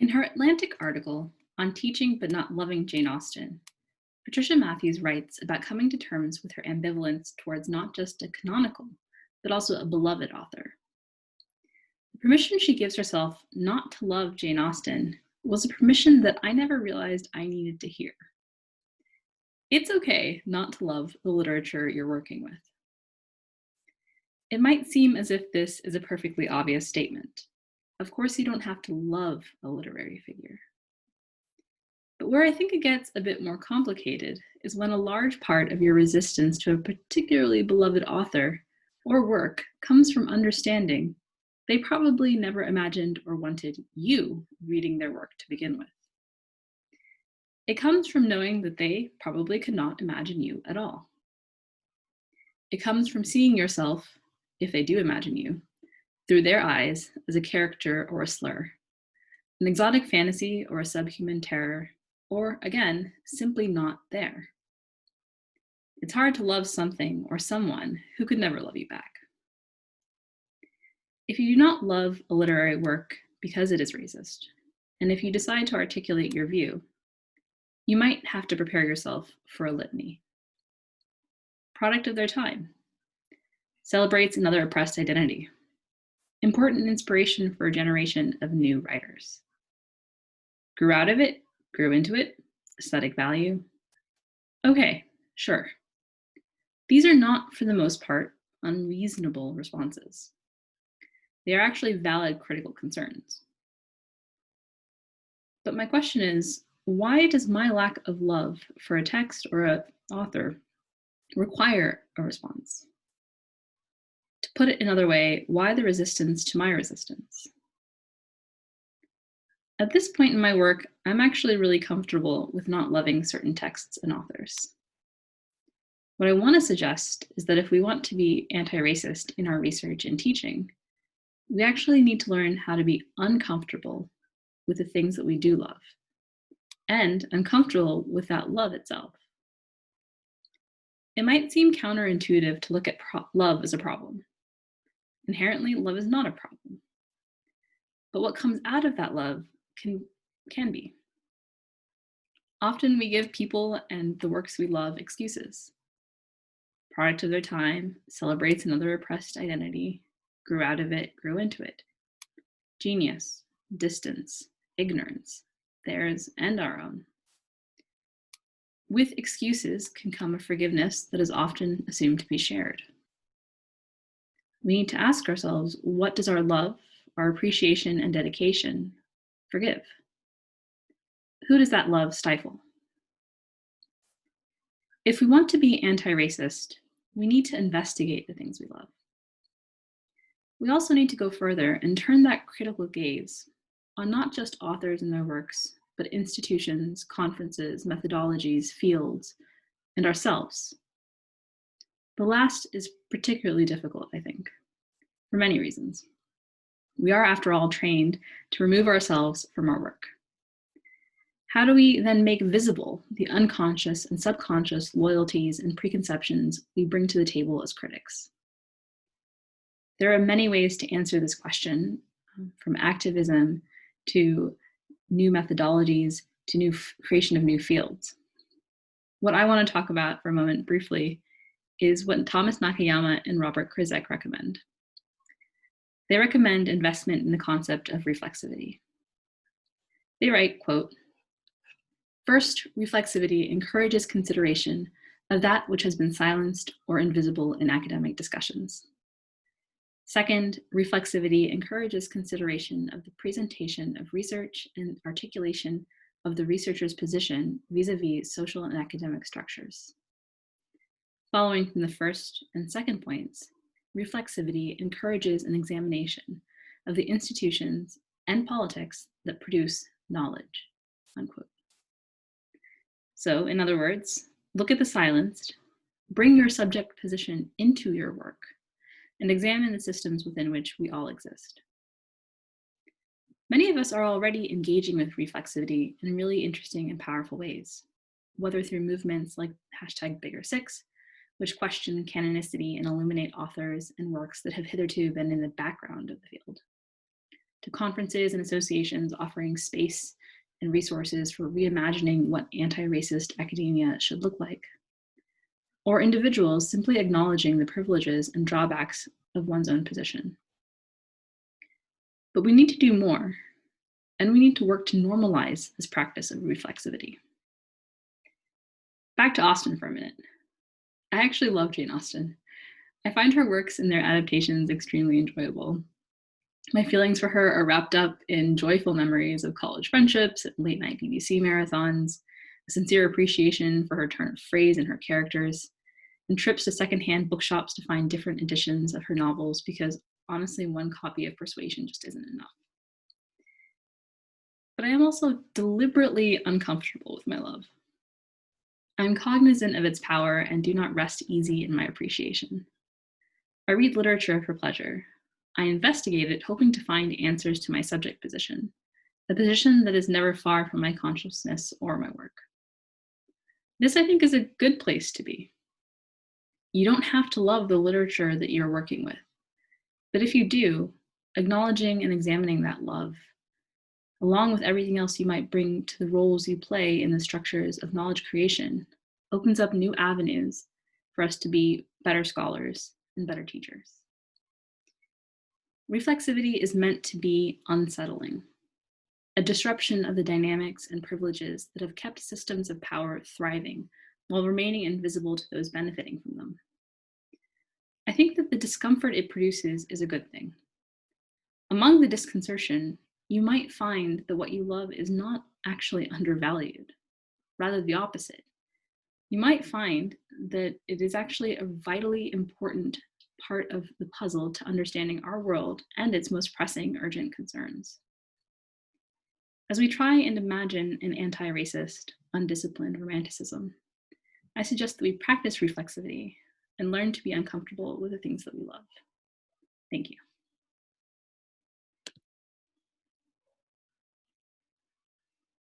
In her Atlantic article on teaching but not loving Jane Austen, Patricia Matthews writes about coming to terms with her ambivalence towards not just a canonical, but also a beloved author. The permission she gives herself not to love Jane Austen was a permission that I never realized I needed to hear. It's okay not to love the literature you're working with. It might seem as if this is a perfectly obvious statement. Of course, you don't have to love a literary figure. But where I think it gets a bit more complicated is when a large part of your resistance to a particularly beloved author or work comes from understanding they probably never imagined or wanted you reading their work to begin with. It comes from knowing that they probably could not imagine you at all. It comes from seeing yourself, if they do imagine you, through their eyes as a character or a slur, an exotic fantasy or a subhuman terror, or again, simply not there. It's hard to love something or someone who could never love you back. If you do not love a literary work because it is racist, and if you decide to articulate your view, you might have to prepare yourself for a litany. Product of their time. Celebrates another oppressed identity. Important inspiration for a generation of new writers. Grew out of it, grew into it, aesthetic value. Okay, sure. These are not, for the most part, unreasonable responses. They are actually valid critical concerns. But my question is, why does my lack of love for a text or an author require a response? To put it another way, why the resistance to my resistance? At this point in my work, I'm actually really comfortable with not loving certain texts and authors. What I want to suggest is that if we want to be anti-racist in our research and teaching, we actually need to learn how to be uncomfortable with the things that we do love, and uncomfortable with that love itself. It might seem counterintuitive to look at love as a problem. Inherently, love is not a problem. But what comes out of that love can be. Often we give people and the works we love excuses. Product of their time, celebrates another oppressed identity, grew out of it, grew into it. Genius, distance, ignorance, theirs and our own. With excuses can come a forgiveness that is often assumed to be shared. We need to ask ourselves, what does our love, our appreciation and dedication forgive? Who does that love stifle? If we want to be anti-racist, we need to investigate the things we love. We also need to go further and turn that critical gaze on not just authors and their works, but institutions, conferences, methodologies, fields, and ourselves. The last is particularly difficult, I think, for many reasons. We are, after all, trained to remove ourselves from our work. How do we then make visible the unconscious and subconscious loyalties and preconceptions we bring to the table as critics? There are many ways to answer this question, from activism to new methodologies to creation of new fields. What I want to talk about for a moment briefly is what Thomas Nakayama and Robert Krizek recommend. They recommend investment in the concept of reflexivity. They write, quote, "First, reflexivity encourages consideration of that which has been silenced or invisible in academic discussions. Second, reflexivity encourages consideration of the presentation of research and articulation of the researcher's position vis-a-vis social and academic structures. Following from the first and second points, reflexivity encourages an examination of the institutions and politics that produce knowledge," unquote. So, in other words, look at the silenced, bring your subject position into your work, and examine the systems within which we all exist. Many of us are already engaging with reflexivity in really interesting and powerful ways, whether through movements like #Bigger6, which question canonicity and illuminate authors and works that have hitherto been in the background of the field, to conferences and associations offering space and resources for reimagining what anti-racist academia should look like, or individuals simply acknowledging the privileges and drawbacks of one's own position. But we need to do more, and we need to work to normalize this practice of reflexivity. Back to Austen for a minute. I actually love Jane Austen. I find her works and their adaptations extremely enjoyable. My feelings for her are wrapped up in joyful memories of college friendships and late-night BBC marathons, a sincere appreciation for her turn of phrase and her characters, and trips to secondhand bookshops to find different editions of her novels because honestly, one copy of Persuasion just isn't enough. But I am also deliberately uncomfortable with my love. I'm cognizant of its power and do not rest easy in my appreciation. I read literature for pleasure. I investigate it, hoping to find answers to my subject position, a position that is never far from my consciousness or my work. This, I think, is a good place to be. You don't have to love the literature that you're working with, but if you do, acknowledging and examining that love, along with everything else you might bring to the roles you play in the structures of knowledge creation, opens up new avenues for us to be better scholars and better teachers. Reflexivity is meant to be unsettling, a disruption of the dynamics and privileges that have kept systems of power thriving while remaining invisible to those benefiting from them. I think that the discomfort it produces is a good thing. Among the disconcertion, you might find that what you love is not actually undervalued, rather the opposite. You might find that it is actually a vitally important part of the puzzle to understanding our world and its most pressing, urgent concerns. As we try and imagine an anti-racist, undisciplined romanticism, I suggest that we practice reflexivity and learn to be uncomfortable with the things that we love. Thank you.